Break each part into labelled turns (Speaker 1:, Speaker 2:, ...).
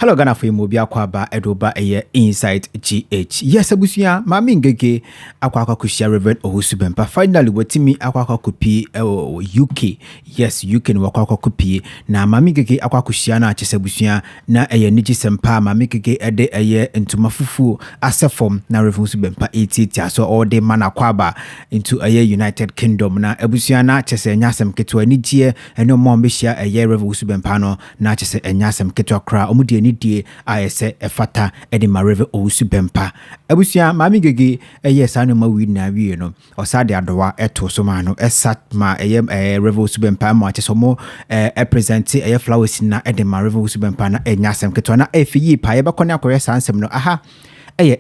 Speaker 1: Hello Ghana for you bia kwaba edoba eye inside GH. Yes abusia Maame Ng3g3 akwa kushia Rev Owusu Bempah finally watimi akwa kopi UK. Yes UK ni wakwa kopi na Maame Ng3g3 akwa kushia na achese abusia na eye niji sempa Maame Ng3g3 ede eye ntuma fufu asefom na Rev Owusu Bempah etitia so all day man akwaba into eye United Kingdom na abusia na achese nyasem ketwa nijie eno mo mbehia eye Rev Owusu Bempah no na achese enyasem ketwa kra omudie die ayese efata edema Rev Owusu Bempah abusia Maame Ng3g3 yes anu ma wi na wi no osade adowa eto so ma no esat ma Rev Owusu Bempah ma che so mo present flowers na edema Rev Owusu Bempah na enyasem keto na efiyi pa ye bekone akoye sansem no aha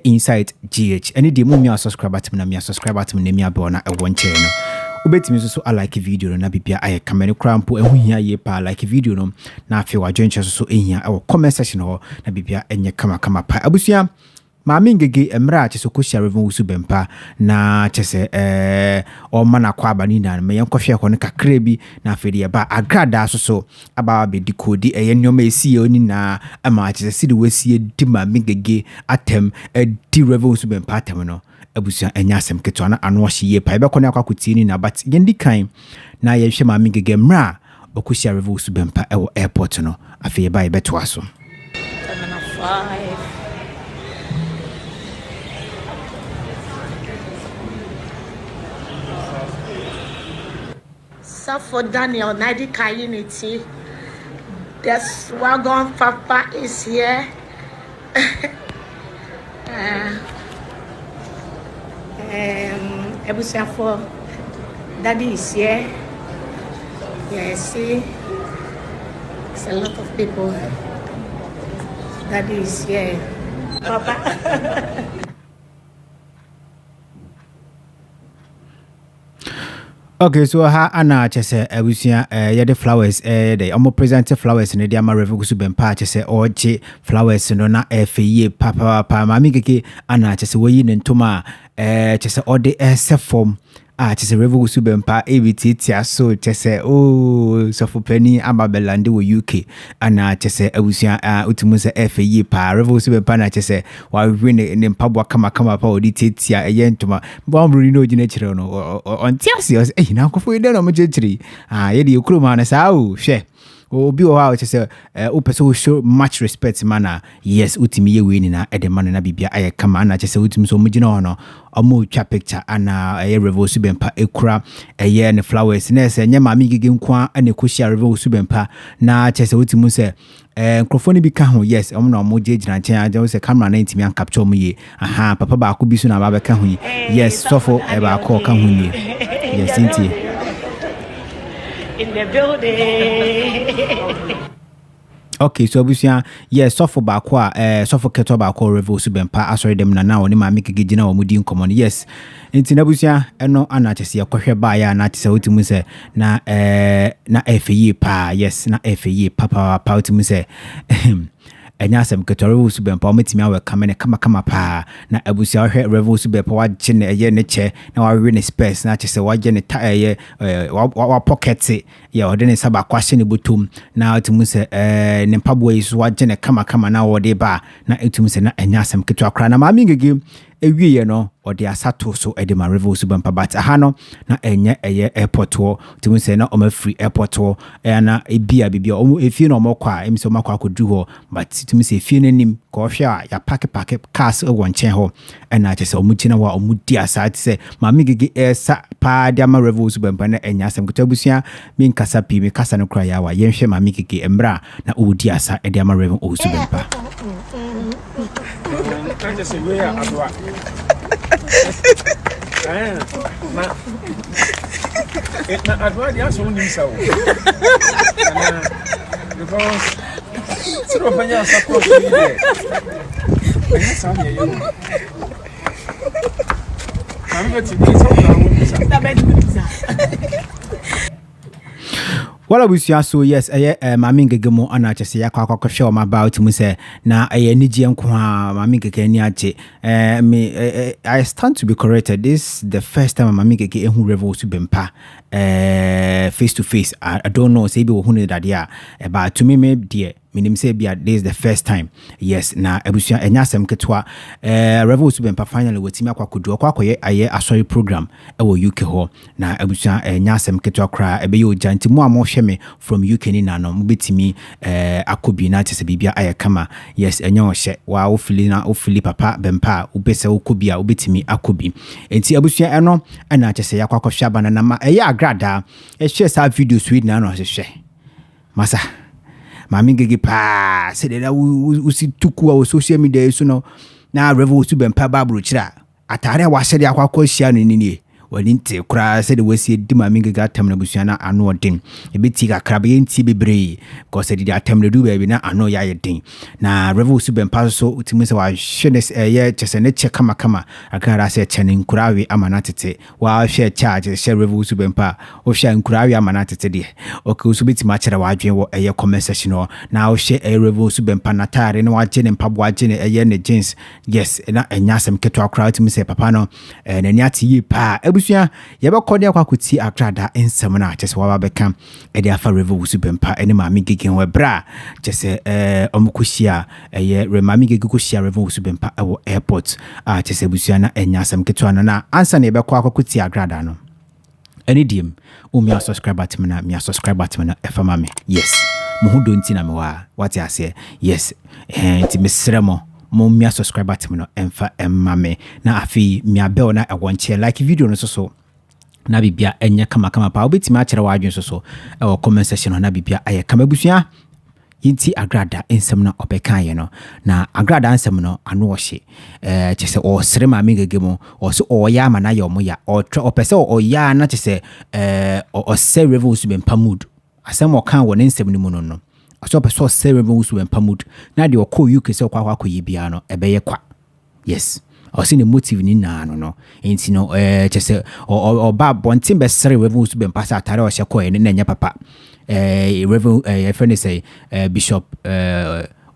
Speaker 1: inside GH any de mu mi subscribe button na mi subscribe button na mi abo na ewo nche no ubetimi so like video no na bibia aye kamera krampo ehu hia ye pa like video no na afi wa join so ehia e comment section ho na bibia enye kama pa abusia Maame Ng3g3 emra che so ko share Rev Owusu Bempah na che se o mana kwa aba ni na me yenkofie ko ne kakra bi na afedi ba Agradaa so aba be dikodi nyoma esi oni na ama che se sidi wesi di Maame Ng3g3 atem di Rev Owusu Bempah atem no abusia enyasem keto na ano hye pa ebekọ na akwakuti ni na but yendi kan na ye hwe Maame Ng3g3 mra okushia Rev Owusu Bempah e airport no afi ye ba beto aso
Speaker 2: For Daniel Nadika Unity, this wagon papa is here. Ebusia for daddy is here. Yeah, see, it's a lot of people. Daddy is here. Papa.
Speaker 1: Okay, so ha ana chese abusia the flowers they amo present flowers in the ama Rev Owusu Bempah chese oje flowers no na efeye papa Maame Ng3g3 ana chese woyi ne ntoma chese ode form chese Rev Owusu Bempah ebititia so chese so for penny amabelande wo UK ana chese abusia utumu se efeye pa Rev Owusu Bempah na chese wa win ne mpabwa kama pa odi titia ntoma bombru no gina chire no on tiasios na kofo ide no mo chiri ye de okroma na sa o hwe obi o ha chese o show much respect mana yes utimi ye we ni na edema na bibia aye kama na chese utimi so mugina hono omo twa picture ana Rev Owusu Bempah ekura ne flowers na se nya Maame Ng3g3 nko ana koshia Rev Owusu Bempah na chese utimi se microphone bi ka ho yes omo na omo gina nchen aje se camera na intimi an capture mo ye aha papa ba ko bi so na ba be ka ho yes sofo ba ko ka ho ye yes inti
Speaker 2: in the building.
Speaker 1: Okay, so abusia yes sofo ba ko sofo keto ba ko Rev Owusu Bempah asori dem na oni Maame Ng3g3 gina o mudi nkomo no yes enti na abusia eno ana chese yakohwe ba ya na chese otimu se na efeye pa yes na efeye papa otimu se enyasem keto Rev Owusu Bempah ometimi awe kamene kama pa na abusia hwe Rev Owusu Bempah waje ne eye ne che na wawe ne space na chese waje ne ta eye wa pocket ya ode ne saba kwahye ne botom na otimu se ne mpabwo yiso waje ne kama na wode ba na otimu se na enyasem keto akra na Maame Ng3g3 ewiye no ode asato so edema Rev Owusu Bempah but aha no na enye eye airport wo timu se na oma free airport wo na ebia bibia omo efie no omokwa emse omakwa akodu ho but timu se efie nanim ko hwe a ya pack cars e wonchen ho na chese omugina wa omudi asate se Maame Ng3g3 esa pa de ama Rev Owusu Bempah na enya asem kutabusua mi nkasa pi mi kasa no kra ya wa yenhwe Maame Ng3g3 emra na odi asa e de ama Rev Owusu Bempah
Speaker 3: just a way out of it's not advantage only so because so when you support me I'm going to
Speaker 1: Wala busia so yes Maame Ng3g3 mo ana chese yakwa hwe o about mu se na nije nko a Maame Ng3g3 ani aje I stand to be corrected. This the first time Maame Ng3g3 ehu Rev Owusu Bempah face to face. I don't know say be wo hu ne dade a but to me maybe minim say bia this is the first time. Yes, na ebusua enya asem ketwa Rev Owusu Bempah finally wetimi akwakodu akwakoye aye asori program ewo UK ho na ebusua enya asem ketwa kra ebe ye ojanti mu amo hweme from UK ni nanom betimi akobi na tese bibia aye kama. Yes, enya ohye wa ofili papa Bempah ubese okobi a ubetimi akobi enti ebusua eno na tese yakwakohwe abana na ma eye Agradaa ehwe sa video sweet na no hwehwe masa Maame Ng3g3 pa se de na usi tuku a social media so no na Rev Owusu Bempah babro kira atare wa hye de akwakọ hia no ni wani nte kura se de wasi di Maame Ng3g3 atam na busua na ano odin ebeti kakra be nti bebre ko se de atam na du ba bi na ano ya yedin na Rev Owusu Bempah so utimi se wa hye ne ye chese ne che kama akara se che ne nkurawe amana tete wa hye charge se Rev Owusu Bempah o hye nkurawe amana tete de o ke usu beti ma kire wa adwen wo eye comment section no na o hye Rev Owusu Bempah na tare ne wa je ne mpabo age ne eye ne jeans yes na enya asem keto akra utimi se papa no na ni ati pa ebusua yebe kode akwakuti Agradaa ensem na chese wa babeka ede afa Rev Owusu Bempah ene Maame Ng3g3 ho bra chese omukuhia eye Maame Ng3g3 kuhia Rev Owusu Bempah ewo airport chese ebusua na enya asem keto na ansa na yebe akwakuti Agradaa no any dim umia subscribe button na mia subscribe button na efa mame yes muhudo nti na me wa what I say yes ti mesremo mo mia subscribe button no emfa emmame na afi mia bell na ewonche like video no so na bibia enye kama pa obetimi a kire wa adwen so e comment section na bibia aye kama busua yinti Agradaa ensem na obeka ye no na Agradaa ensem no ano ohye chese o sere Maame Ng3g3 mo o so o ya ma na ye omo ya o opese o ya na chese o se Rev Owusu Bempah mood asem o kan wo ne ensem ni mu no so person se Rev Owusu Bempah mood na de o ko UK se kwa ye bia no ebeye kwa yes o si ne motive ni na no enti no chese o ba bontin be sere Rev Owusu Bempah sa atare o hye ko ye ne nya papa Rev friend say Bishop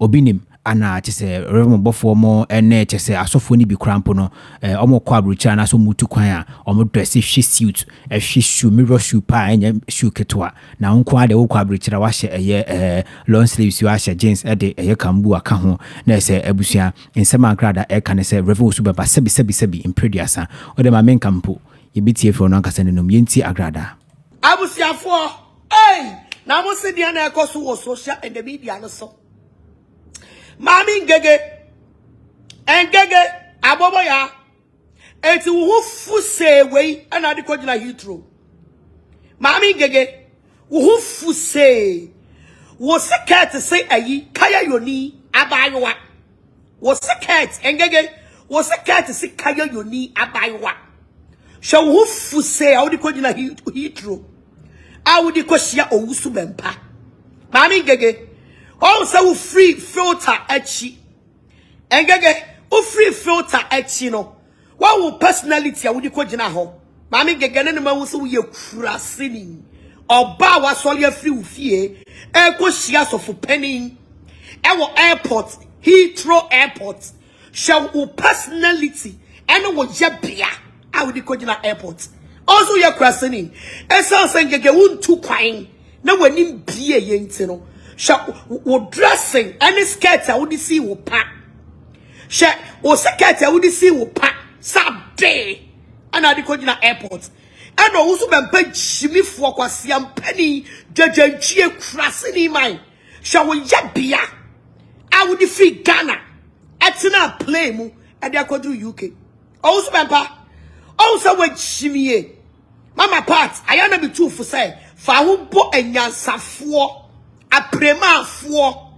Speaker 1: Obinim ana chese Rev Bofo mo ene chese asofo ni bi krampo no omo kwa abrocha na so mutu kwan a omo dress hwe suit hwe shoe mirror shoe pa enya shoe ketwa na nko ade wo kwa abrocha wa hye eye long sleeves wa hye jeans ede eye kambu aka ho na se abusua ensema Agradaa e kan se Rev Owusu Bempah sebi imprediasa ode ma men kampo yebitie fro no ankasa nenom yenti Agradaa
Speaker 2: abusiafo hey na mo se dia na ekoso wo social and the media no so Maame Ng3g3 abobo ya eti wo fu se we ana de ko gina hitro Maame Ng3g3 wo fu se wo secret se ayi kaya yoni abayowa wo secret Ng3g3 wo secret se kaya yoni abayowa sha wo fu se a de ko gina hitro a wo de ko hia Owusu Bempah Maame Ng3g3 all so free filter echi Ng3g3 o free filter echi no what will personality a wo di ko gina ho Maame Ng3g3 ne ma wo so ye kurase ni oba wa so le free ufie e ko hia so for penny e wo airport Heathrow airport show wo personality ene wo ye bia a wo di ko gina airport also ye kurase ni e so Ng3g3 wontu kwan na wani bie ye nti no wo dressing any skirt I would see wo pa she wo skirt I would see wo pa sabe ana di ko gina airport and Owusu Bempah jimifo kwase ampani jajantwie krase ni man she wo yabia I would free Ghana etina play mu e dey akodu UK Owusu Bempah also we jimie mama part ayana be too for say fa wo bo enyansafo aprema fo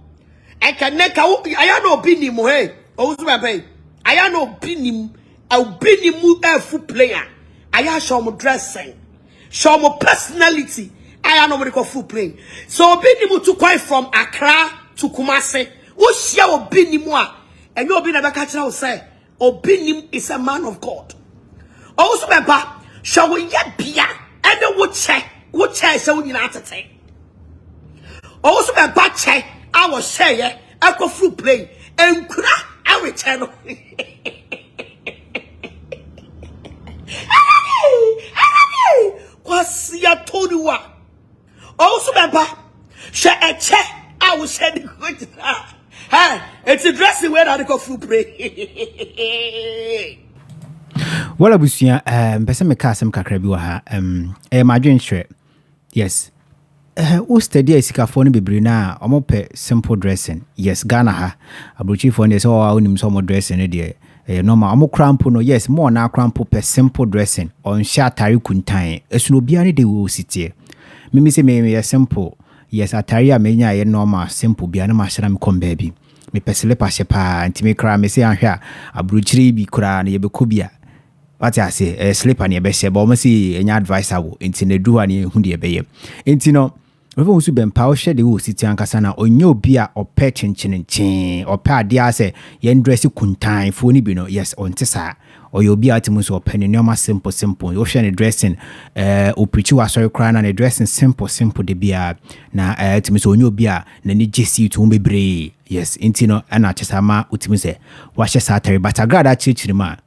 Speaker 2: enkaneka aya no obinim he Owusu Bempah aya no obinim fu player aya show mo dressing show mo personality aya no mo full play so obinim to quite from Accra to Kumasi wo hia obinim a enye obi na beka kira wo say obinim is a man of God Owusu Bempah show wo ya bia ene wo che se wo nyina atete Owusu Bempah che I was share echo fruit play enkura awe che no kwasi ya toduwa Owusu Bempah she eche I was share the the dressing where I go through pray.
Speaker 1: Well, abusia mpese me ka asem kakra bi wa ha madwen hwɛ. Yes. O study esikafo no bebre na omope simple dressing. Yes, Ghana ha. Abrochifo ne so onim so mo dressing ne de normal omo crampo no. Yes, more na crampo per simple dressing on sha atare kuntan. Esuno bia ne de wo sitie. Mimi se me simple. Yes, atare a menya ye normal simple bia na ma hyira me kom baabi. Me pesele pa hye pa ntimi kra me se anhwe a abrochire bi kra na ye be kobia. What I say, sleep and ye be she, but almost any advice I will. Into the do any who dear bay. Into no, Rev Owusu Bempah shed the wood city and Cassana or no beer or petchin chin or pa dear say, yen dress you kuntain, phony bino, yes, on Tessa, or you'll be atimus or penny no simple, ocean a dressing, or preach you a sorry crying and a dressing simple, de beer. Now, atimus or no beer, then it just you to be brave. Yes, intino and Achesama, utimuse, wash a satire, but I got that church man.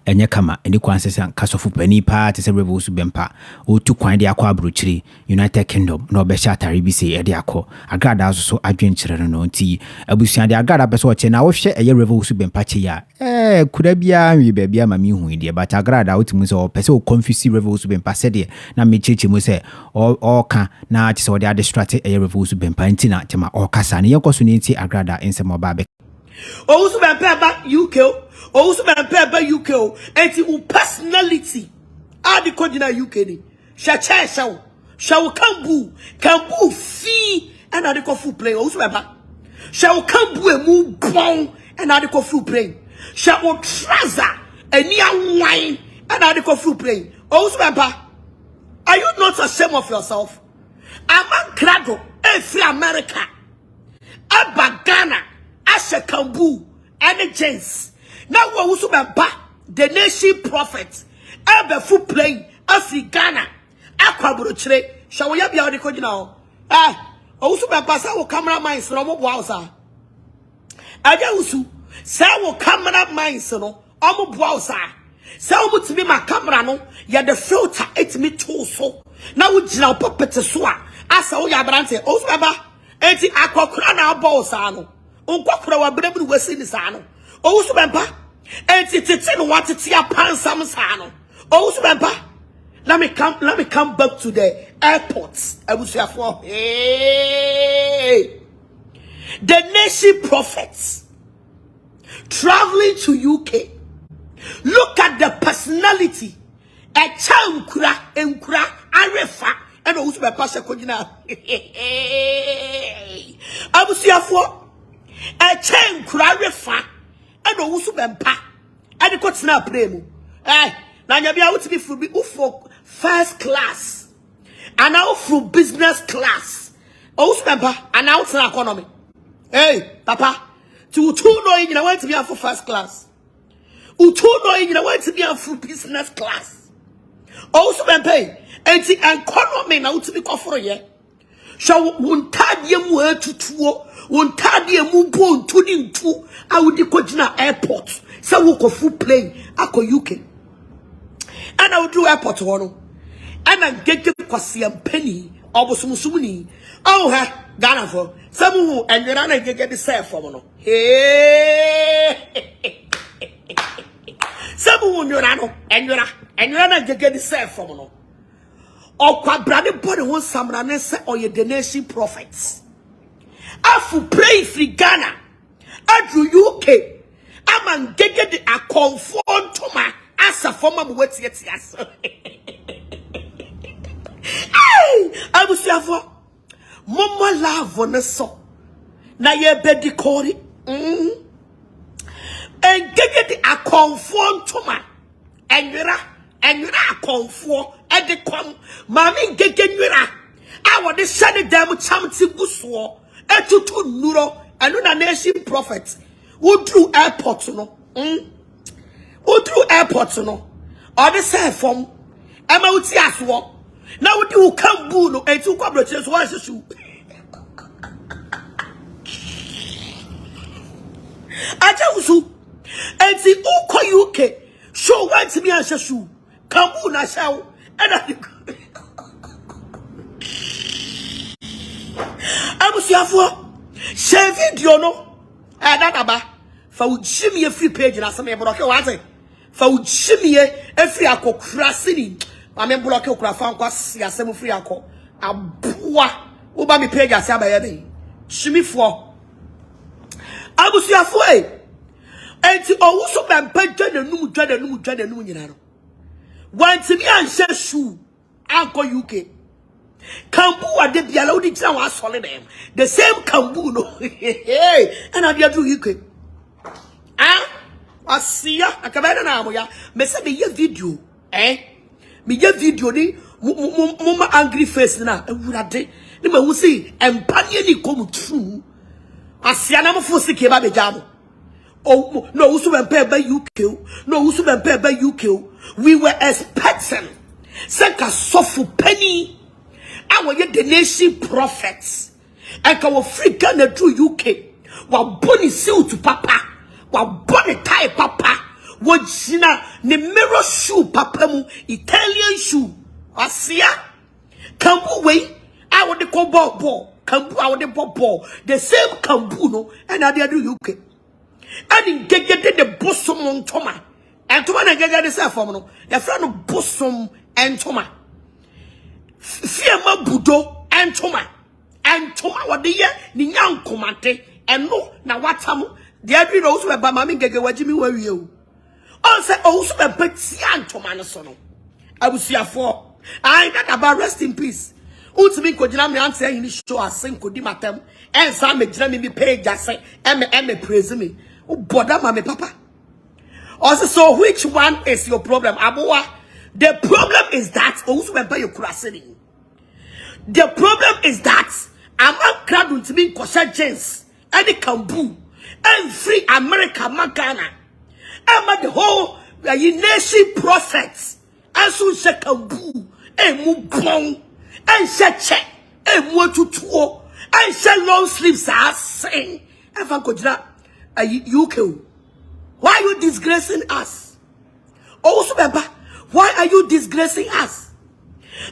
Speaker 1: Enye kama eni kwansesa kasofu pani pa te se Rev Owusu Bempah o tu kwan de akwa abrochiri United Kingdom no be sha atare bi se e de akọ Agradaa so adwenkyere no nti abusuan de Agradaa be so che na wo hwe eye Rev Owusu Bempah che ya kuda bia nwi ba bia ma mi hu de but Agradaa otimu se o pese o confuse Rev Owusu Bempah se de na me cheche mu se o ka na che se o de distract eye Rev Owusu Bempah nti na tema o kasa ne yekoso ne nti Agradaa ensem oba be
Speaker 2: Owusu Bempah ba UK. Owusu Bempah ba UK. Enti u personality. Adi kodina UK ni. Shacha shall kambu fi and adi ko full play. Owusu Bempah. Shall kambu e mu bon and adi ko full play. Shall trouser e near wine and adi ko full play. Owusu Bempah. Are you not ashamed of yourself? Aman krado e free America. Aba Ghana. Ashe Kambu and James. Now Owusu Bempah, the nation prophet, Ebe full plane, Africana, Aquabrochre, shall we be out the code now? Owusu Bempah, say, camera mines, no more wowsa. Usu, say, camera mines, no, almost wowsa. Say, to be my camera, no, ya the filter, it's me too so. Now we now puppet to swa. I saw ya brante, Owusu Bempah, eti aquacrana bowsano. Unkokura wa brebu wesi ni sano. Owusu Bempah. Enti titi no watiti ya pansam sano. Owusu Bempah. Let me come back to the airports. Abusuafoɔ. Hey. The nation prophets traveling to UK. Look at the personality. Nkura arefa. And Owusu Bempah se kojina. Abusuafoɔ. Nkura fa and Owusu Bempah and the coach now pray mu na nya bia wuti bi for first class and now for business class Owusu Bempah and now for economy papa to no you want to be for first class no you want to be for business class Owusu Bempah and the economy now to be for ye shall wuntadie mu atutuo wuntadie mu bon tuni ntu awudi kojina airport say wo ko full plane akọ UK and I would do airport hono and I get kwasiam penny obosumsumni oh ha Ghana for samu enwera na get the self from no samu nwera no enwera na get the self from no Okwa brade body won samrane se oye the nation prophets. Afu pray free Ghana. Adru UK. Aman gege de akonfon toma asa forma mweti yeti aso. Hey! Abusiafo. Momo love ne so. Na ye bedi kori. En gege de akonfon toma. Enwera akonfo edecom Maame Ng3g3 I the send them chamti guso etutu nuro enu na nation prophet wo through airport no wo through airport no or the say from ema uti aso na wo di wo kambu no enti wo kwabroche so wa hyesu aja usu enti uko UK show want me hyesu kambu na shawo Abusiafo share video no that aba fa ujimi e free page na some e block wa say fa ujimi e free akokura sini ma me block okura fa nkwa asem free akọ aboa wo ba me page ase abaye be shimifo abusuafo enti Owusu Bempah dwanenum nyina no wanti mi anhye shoe anko UK Kambu ade biala odi tira wa asole dem the same kambu no and I do UK asia akabena na amoya me se me ye video me ye video ni mama angry face na ewurade ni ma hu si empanye ni komu true asia na mo fo sike ba bejamo oh no Owusu Bempah ba UK no Owusu Bempah ba UK we were expecting seka sofu penny our the nation prophets and our Africa na through UK wa boni seal to papa wa boni tie papa wa jina ne mirror shoe papa mu Italian shoe asia kambu we I want the ball kambu I want the ball the same kambu no and I do UK and in get the bosom on toma and toma na get the self no your friend no bosom and toma Fiema budo entoma wade ye ni nyankomate eno na watamu de adri no Owusu Bempah Maame Ng3g3 wagimi wawie o on say Owusu Bempah ti antoma no so no abusuafo I that about rest in peace ultimi kojina me ante yin show asen kodi matam ensa me gina me page ase me praise me o boda ma me papa also so which one is your problem aboa the problem is that Owusu Bempah you kuraseni. The problem is that I'm not crowd to be kosher James any kambu and free America Magana. I'm at the whole nation prophets and so she kambu and mubong and she check and what to two and she long sleeves are saying if I could not UK. Why are you disgracing us? Owusu Bempah, why are you disgracing us?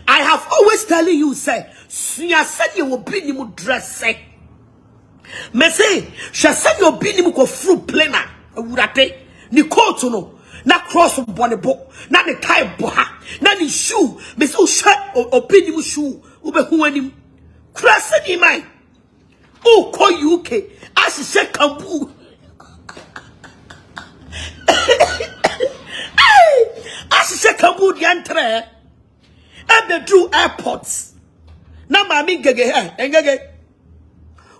Speaker 2: I have always telling you, say, Sia said you will be nimu dress, say. Me say, she said you will be nimu ko fruit plena, urate, ni koto no, na cross bonne bo, na ne kai boha, na ni shoe, me so shirt or nimu shoe, ube huanim, crasa ni mai, oh, call UK, as she said, kambu. As she said, kambu, the entre. At the Drew airports. Now, Maame Ng3g3,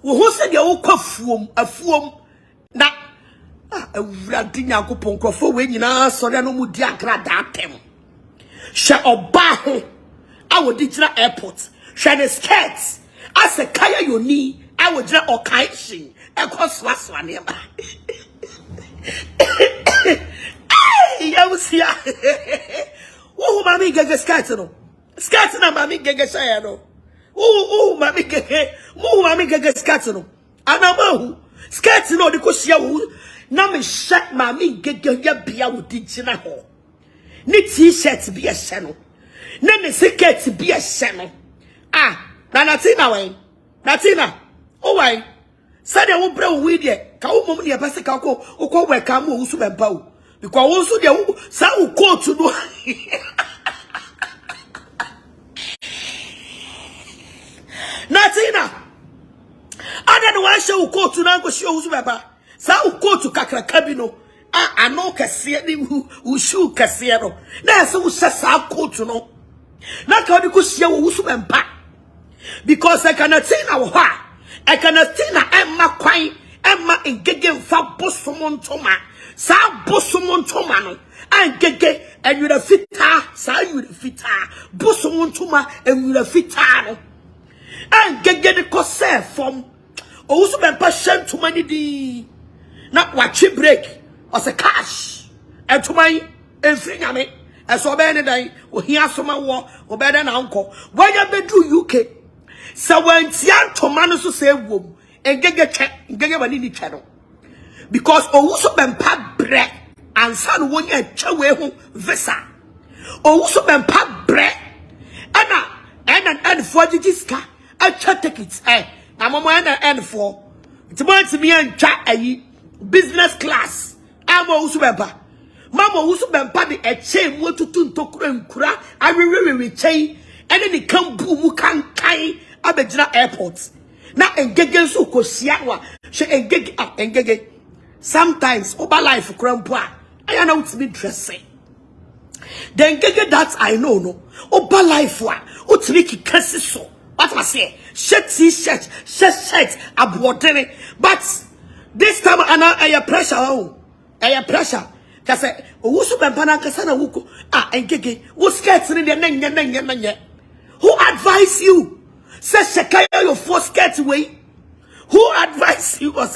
Speaker 2: who said you will come a foam. Now, a radinya coupon crofo when you know, so no mudia gradatem. She obaho. I would digital airport. She the skirts. As a kaya you need, I would drop or kaishin. I cost last one here. I was here. Oh, Maame Ng3g3 skirt. Skirt na Maame Ng3g3 no. Oh, Maame Ng3g3 skirt no. Anamahu skirt no de ko hia wo. Na me shirt Maame Ng3g3 ya bia wo di gina ho. Ni t-shirt bi ehye no. Na ne skirt bi ehye no. Ah, na natina wen. Natina. Oh why? Say de wo bra wo wi de. Ka wo mom ne pese ka ko welcome Owusu Bempah o. Because Owusu de sa wo coat no. Natina. Other than one show go to now go show Owusu Bempah. Sa go to kakra kabino. I know kasiye ni who shoe kasiye no. Na so wo sa go to no. Na ka di go share Owusu Bempah. Because I cannot see now I cannot see na Emma Kwai Emma Ng3g3 fa bosomon toma. Sa bosomon toma no. Ng3g3 and you the fita sa you the fita. Bosomon toma and you the fita no. And get the concern from Owusu Bempah sent to money di not watch break or say cash and to my and free me and so bad day or here some war or better than uncle. Why you be do UK? So when Tian Tomano so say womb and get money channel because Owusu Bempah bread and son one year chawe visa Owusu Bempah bread and for the disca I check tickets. Na mama na end for It's about me and chat a business class. I'm Owusu Bempah. Mama Owusu Bempah the a chain what to Nkura. I really chain and then it come boom can kai Abedina airport. Now engage so kosiawa. She engage. Sometimes over life grandpa. I know it's me dressing. Then get that I know no. Over life wa. Utriki kasi so. What I say? Shirt t-shirt, shirt aboarding. But this time I pressure oh. I pressure. Kase Owusu Bempah na kasa na wuko. Engege. Wo skirts ni de nanya. Who advise you? Say shekaya your four skirts away. Who advise you? Or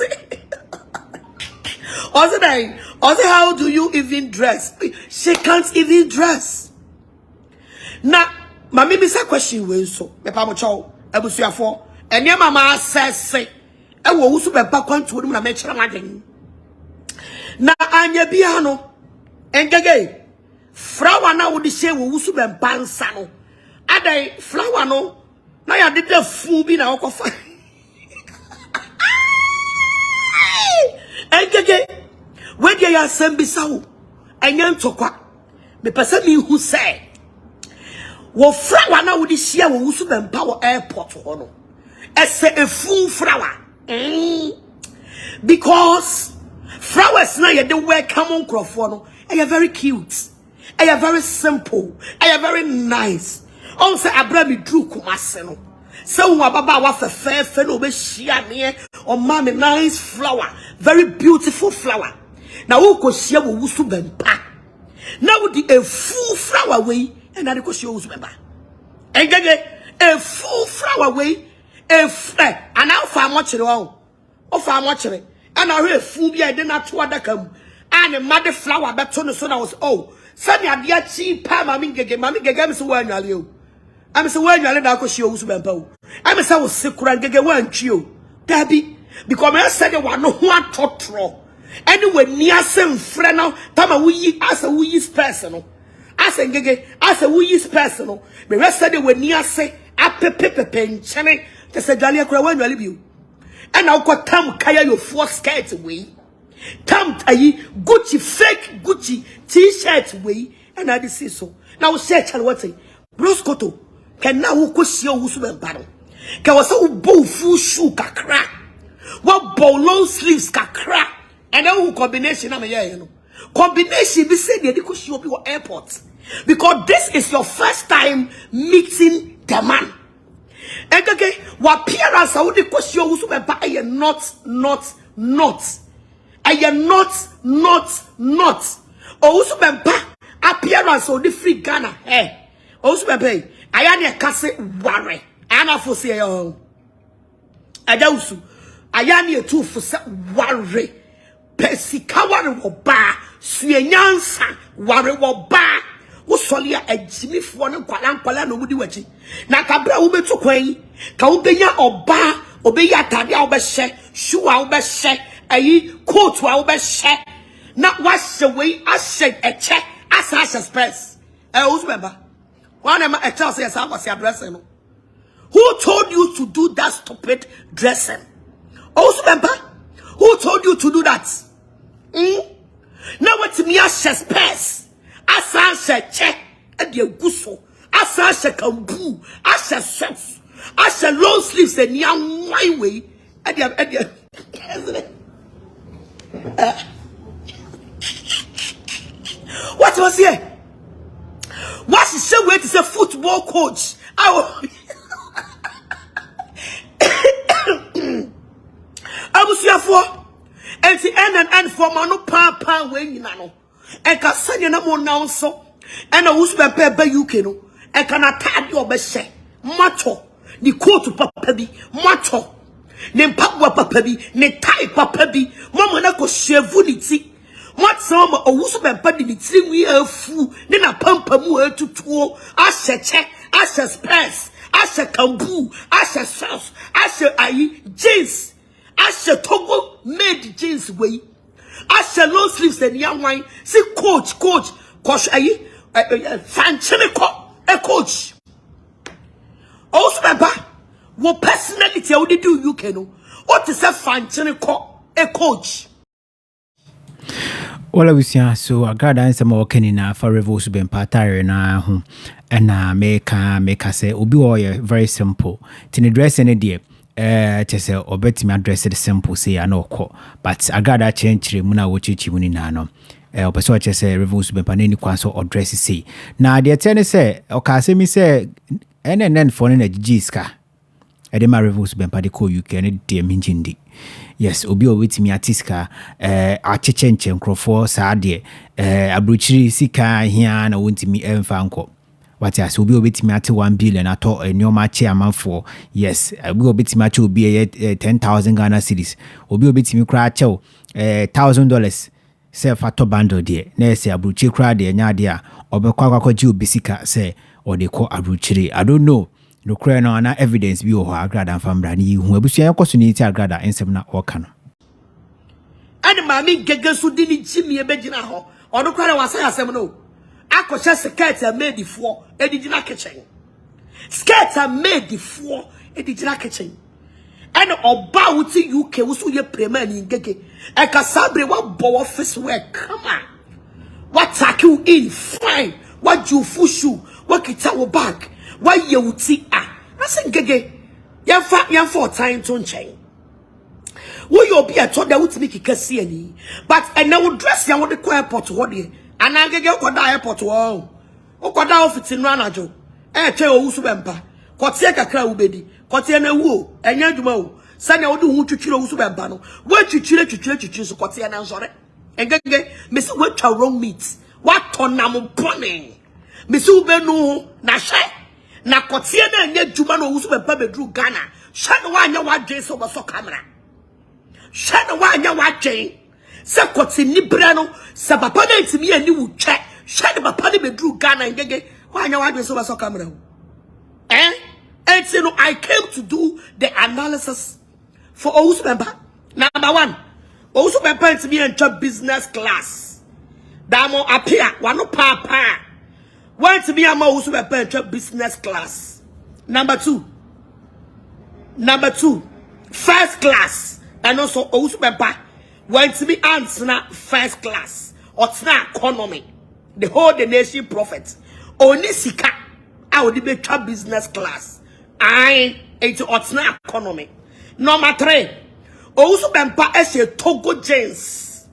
Speaker 2: say how do you even dress? She can't even dress. Now, mama me say question we so. Me pa mo chow. Ebusuafo. Enya mama says say. Ewo Owusu Bempah kwanto mu na me kire maden. Na anya bia no. Engege. Flower na wo di she Owusu Bempah nsa no. Adai flower no. Na ya de the fool bi na okofa. Engege. When you are Sembisau, and yan tokwa, me person me who say, wo flower now would share Owusu Bempah airport hono. As a full flower. Because flowers now you don't wear common croffono, and you're very cute, and you're very simple, and you're very nice. Also, Abraham drew Kumaseno. So, Wababa was a fair fellow, be share me or mommy nice flower, very beautiful flower. Now who could share Owusu Bempah? Now the a full flower way, and I could share Owusu Bempah. And a full flower way, a flag, and now for much it all. Or for much it. And I heard fool be I did not to other come. And a mother flower back to the son I was Sunny at the cheap Mammy Ngege so well you. I'm so well you let could share Owusu Bempah. I'm so sick and get one chew. Debbie, because I said you want no one to anyway, near some friend now, Tama we as a we is personal. As a gege, as a we is personal. The rest of the way near say, a pepe channel, the Sedalia Crowan will leave you. And now got Tam Kaya your four skirts away. Tam Tayi, Gucci, fake Gucci, t-shirt away, and I see so. Now, search and what say, Bruce Koto, can now go see Owusu Bempah. Can was so bow full shoe ka crack. What bow long sleeves ka crack. And then combination I'm here, you know. Combination be said they could show people airport. Because this is your first time meeting the man. And okay, what appearance I would question Owusu Bempah I am not. I am not. Owusu Bempah appearance of the free Ghana. Hey. Owusu Bempah I am a kase worry. I am for say Adausu. I am a two for worry. Pesika ware wo ba suenyansa ware wo ba wo sole a agimi fo ne kwala no mudi wachi na kabra wo betu kwan ka wo benya oba obeya atade a wo be hye shoe a wo be hye ayi coat a wo be hye na wa hye we ahye eche asa space Owusu Bempah one am a tell say asa was your dressing no. Who told you to do that stupid dressing? Owusu Bempah, who told you to do that? Now what me as space asa che e de guso asa kambu asa socks asa long sleeves and young wine way e de what was here? What is say wait is a football coach? Abusuafo and the end for manu pa when you know. And can send you no more now so. And Owusu Bempah be UK no. And can attack your best macho. Ni coat papa bi macho. Ni mpabwa papa bi ni tie papa bi. Mama na ko shevu ni ti. What some Owusu Bempah di ni ti wi afu. Ni na pampa mu etutuo. Ashe che, ashe space, ashe kambu, ashe sauce, ashe ayi jeans. Ashe Togo made jeans way. Ashe long sleeves and young wine. See coach ayi fanchene ko a coach. Owusu Bempah Wo personality how did do UK no. What is a function a coach?
Speaker 1: Well, we see so Agradaa and some working na for Rev Owusu Bempah tire na ho and make say obi oye very simple. Tini dress any day chese obetimi address it simple say anoko but Agradaa change muna wo chichi muni na no. Opeso chese Rev Owusu Bempah ni kwanso address say. Na de tell say okase mi say NNN for na giska. Edema Rev Owusu Bempah de ko UK and de minjindi. Yes, obi o wetimi atiska achechenche nkrofo saade abrochiri sika hia na wontimi emfa nko wati as obi o wetimi ate 1 billion ato enioma che amanfo. Yes, obi o wetimi ache obi 10,000 Ghana cedis, obi o wetimi kra ache $1,000 se fato bando de na ese abrochiri kra de nya de a obekwa kwakwagye obi sika se odeko abrochiri. I don't know no cry no na evidence bi o ho Agradaa famra ni hu abusu yan kwaso ni ti Agradaa ensem na oka no
Speaker 2: And Maame Ng3g3 so di ni jimi e begina ho ono kwara wasa asem no akosha skirt a made for edigina kitchen skirt a made for edigina kitchen and oba wuti UK wo so ye prema ni Ng3g3 e ka sabre wa bo office work come on what take you in fine what you fushu what kita wo bag why you wuti na say Ng3g3 yan for time to change. Wo you be at that would make kikasi ani but and now dress ya wo the airport ho de and Ng3g3 ko da airport wo o ko da office no anajo che Owusu Bempah ko tie kakra wo bedi ko tie na wu enya adwuma wo sane wo de hu twitwire Owusu Bempah no wo twitwire so ko tie na nsore Ng3g3 me say what wrong meat what tonam pone me say wo be no na hye na ko tie na enya adwuma no Owusu Bempah bedru Ghana hye no wa anya wa dwe so so camera Shana wanya wache se kwoti ni bra no se papa na ntimi ani wu twa shana papa ne bedru Ghana Ng3g3 wanya wadwe so camera and so no I came to do the analysis for Owusu Bempah. Number 1 Owusu Bempah ntimi ntwa business class damo apia wano papa want to be a Owusu Bempah ntwa business class. Number 2 first class. And also Owusu Bempah went to be answer first class or economy. The whole the nation prophet. Only sika I would be business class. I into economy. Number 3 Owusu Bempah is a Togo jeans.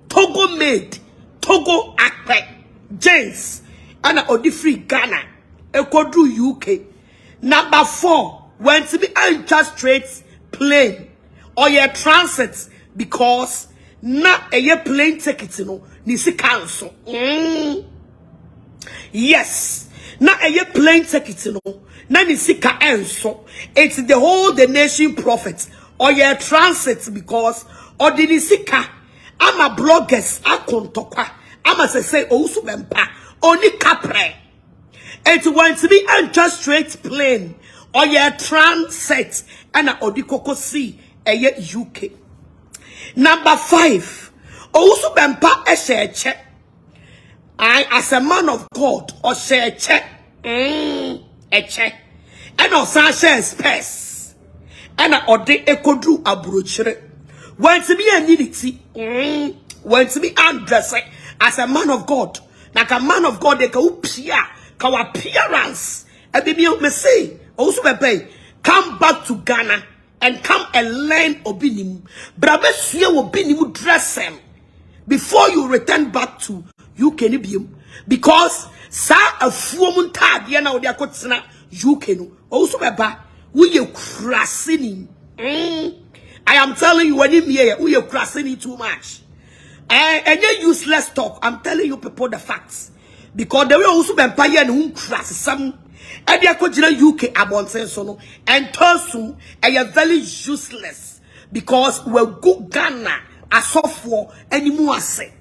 Speaker 2: Togo made. Togo akpe jeans. And a free Ghana. Ekodru UK. Number 4 went to be enter straight plane. Or your transit because na a plane ticket no ni si cancel. Yes, na a plane ticket no na ni si ka enso. It's the whole the nation prophet or your transit because or the nisika ama bloggers akontokwa ama say Owusu Bempah only capre. It went to be enter straight plane or your transit and a odikoko see. UK. Number 5 Owusu Bempah check. I as a man of God or share check check and also share space and ode ekodru abrochire when to be a nidity when to be undressed as a man of God like a man of God they ka upia ka appearance e be me say Owusu Bempah come back to Ghana and come and learn obinim. Brabesue obinim dress him before you return back to UK nibium. Because sa afuom ntade na odi akotsena UK no. Owusu Bempah we ye krasini. I am telling you when here we ye krasini too much. And useless talk. I'm telling you people the facts. Because the way Owusu Bempah ye no kras some and UK abonsenso no and Tosu are very useless because we go Ghana as of for anymore say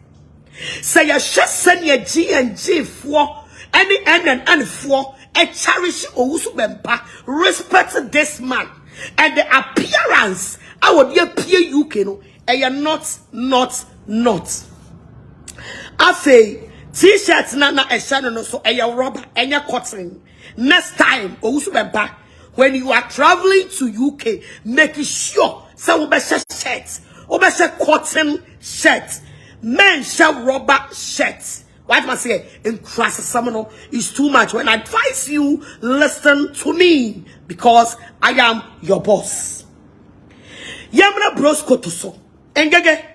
Speaker 2: you just send your G&G for any and for a cherish Owusu Bempah respect this man and the appearance I would appear UK no and you're not afe t-shirts na a channel no so a rubber and your cotton. Next time, Owusu Bempah when you are traveling to UK, making sure some shirts, cotton shirts, men shall rubber shirts. What must I say? Nkurasefoɔ is too much. When I advise you, listen to me because I am your boss. Yamna bros kotoso. Engege.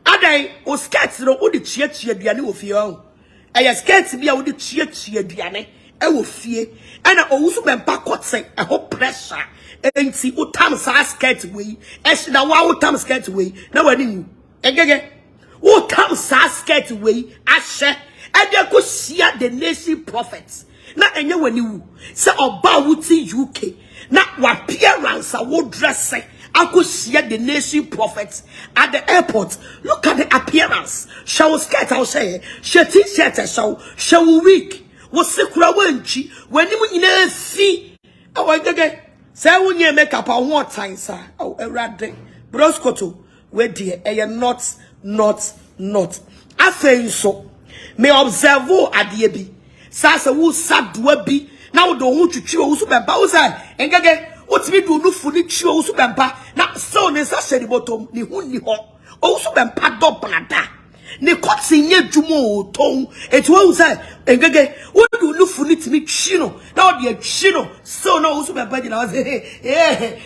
Speaker 2: Adai o skirts no o di chia duane wo fie o. Eya skirts bia o di chia duane e wo fie. Ana Owusu Bempah kotse e ho pressure. Enti o tam sa skirt we. E na wa o tam skirt we. Na wani hu. Engege. O tam sa skirt we ahye. Ede ko share the nation prophets. Na enye wani wu. Se oba wuti UK. Na wa appearance a wo dress. I could see the nation prophets at the airport. Look at the appearance. Shall skirt, I'll say. Shall t-shirt, shall week. Was secret when you in see. Oh, I get. Say when you make up on what time, sir. Oh, a rat day. Broskoto, where dear, a not. I think so. May observe at the abbey. Sasa who sat dwebi. Now don't want to chew Owusu Bempah. And get. What me do no funny chill Owusu Bempah na so ne sa sheri bottom ni hu ni ho Owusu Bempah do blada ne kwatsi nye dwumo ton eti wo say engege wo do no funny timi chi no na o de chi no so na Owusu Bempah di na wo say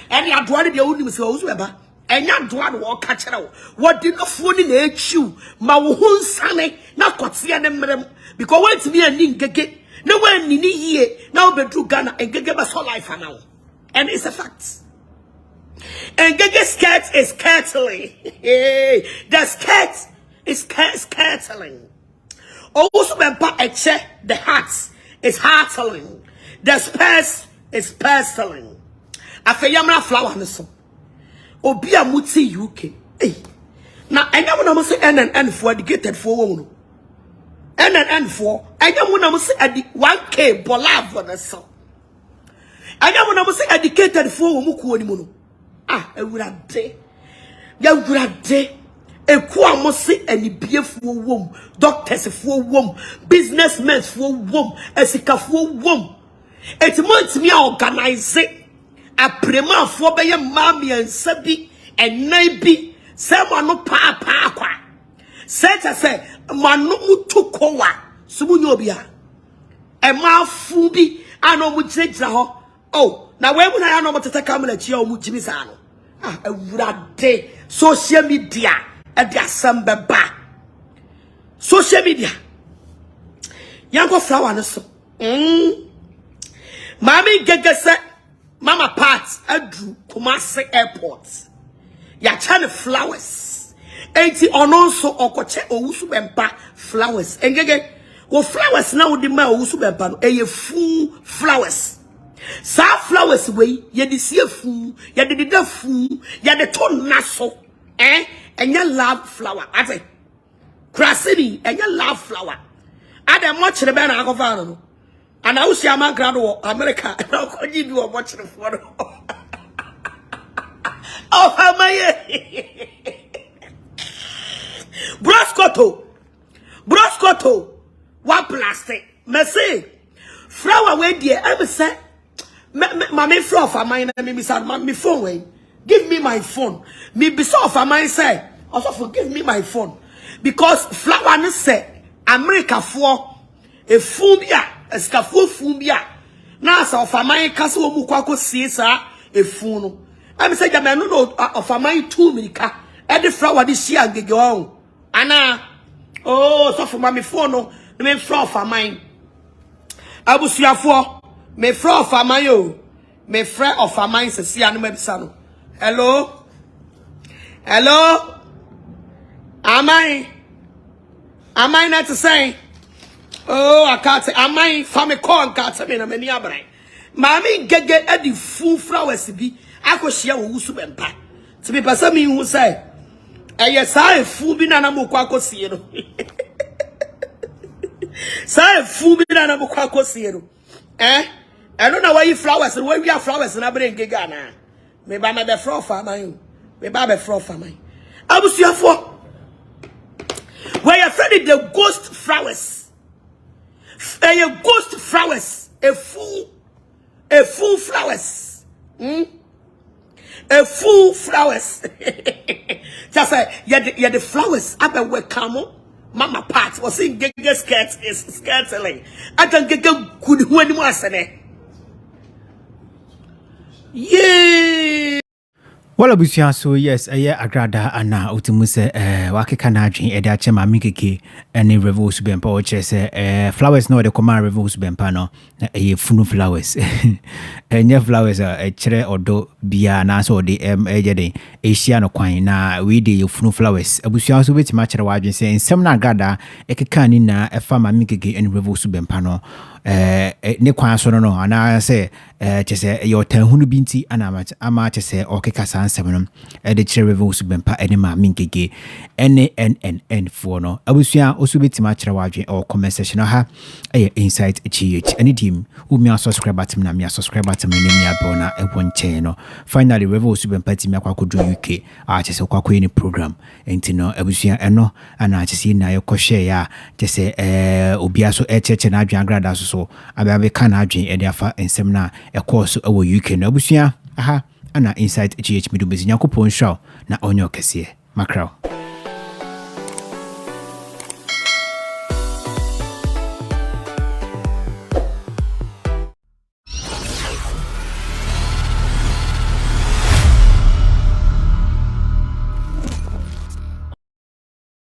Speaker 2: eni adoa de wo nim say Owusu Bempah enya adoa de wo ka kere wo de no funny na echiu ma wo hu nsane na kwatsi ne mrem because when timi ani ngege na wan ni yie na wo bedru Ghana engege ba so life now. And it's a fact. And Gege skirt is curtling. The skirt is curtling. Owusu Bempah eche, the hat is heartling. The spurs is purseling. Afeyamra flower neso. Obia muti UK. Hey. Now I never know say NNN for educated for woman. NNN for I never know say 1K bola for the song. I don't want to say educated for muku anymore. Ah, a day. Ya day. A quam say any beer for womb, doctors for womb, businessmen for womb, a sika for womb. It wants me organize it. A prema for by a mammy and sabi and maybe someone no pa. Set I say, Manu to koa, Sumunobia. A ma fubi, I know which takes a oh, now where would I know what to take camera at your Mujimisano? Ah, a day. Social media at their samba. Social media. Yango flower no so. Mami Gegese, Mama Pat, Andrew, Kumasi Airport. Ya chane flowers. Enti ononso okoche Owusu Bempah flowers. Engege, wo flowers now di ma Owusu Bempah no eye full flowers. Sa flowers way ye de see fu ye de da fu ye de to naso enya love flower ate krasini enya love flower ade mo kire be na akofa no and I was man grad wo America na ko ji bi wo mo kire fo no oh amaye broskoto one plastic me say flower way there am say Mama flow of mine and me said, "My phone way. Give me my phone." Me be so of mine say, "Also forgive me my phone," because flower no say America for a fumbia, a scafu fumbia. Now so of mine castle mukwako sisa a phone. I'm saying that I know of mine 2 minutes. And the flower this year and go on. Anna, oh, so for my phone no, me flow of mine. I was here for. Me friend of Amayo, me friend of Amayo se si anu mebisano. Hello, Amai not to say. Oh, I can't say. Amai family call and can't say me na many abrai. Mami gege edi full flowers bi. Ako share Owusu Bempah. To be person me who say, yes I full bi na na mo kwa ko sie no. Say full bi na na mo kwa ko sie no. I don't know why you flowers and where we are flowers and I bring Gigana. Maybe I'm a fro for my maybe I'm a fro for my. I was here for where you're afraid the ghost flowers. A ghost flowers, a full flowers. A full flowers. Just say, yeah, the flowers. I bet we come. Mama part was in Gege skirts is skirtling. I don't get good when was in it. Yay!
Speaker 1: Well, abusia so yes, Agradaa ana utimuse wakeka na adwen ede ache Maame Ng3g3 ene Rev Owusu Bempah o chese flowers no de command Rev Owusu Bempah no funu flowers. Enye flowers chere odo bia na so de ejede ehia no kwan na we de funu flowers. Abusia so betima chere wadwen se nsem na Agradaa ekeka ni na efa Maame Ng3g3 ene Rev Owusu Bempah no ne kwan so no ana se chese yo tanhunu binti ana ama chese okeka sansem no de chere Rev Owusu Bempah ene Maame Ng3g3 ene NNN fo no abusia osu betima chere wadwen o comment section ha insight GH any team who me subscribe button na me subscribe button me me abona Pʋŋchɛs no finally Rev Owusu Bempah timi akwakodo UK chese kwakọ any program enti no abusia eno ana chese na yekɔhwe ya chese obia so echeche na adwen Agradaa so ababe kan adwen e de afa ensem na course awo UK no abusia aha ana insight GH medubezi Nyankopɔn hwa na onyo kese makraw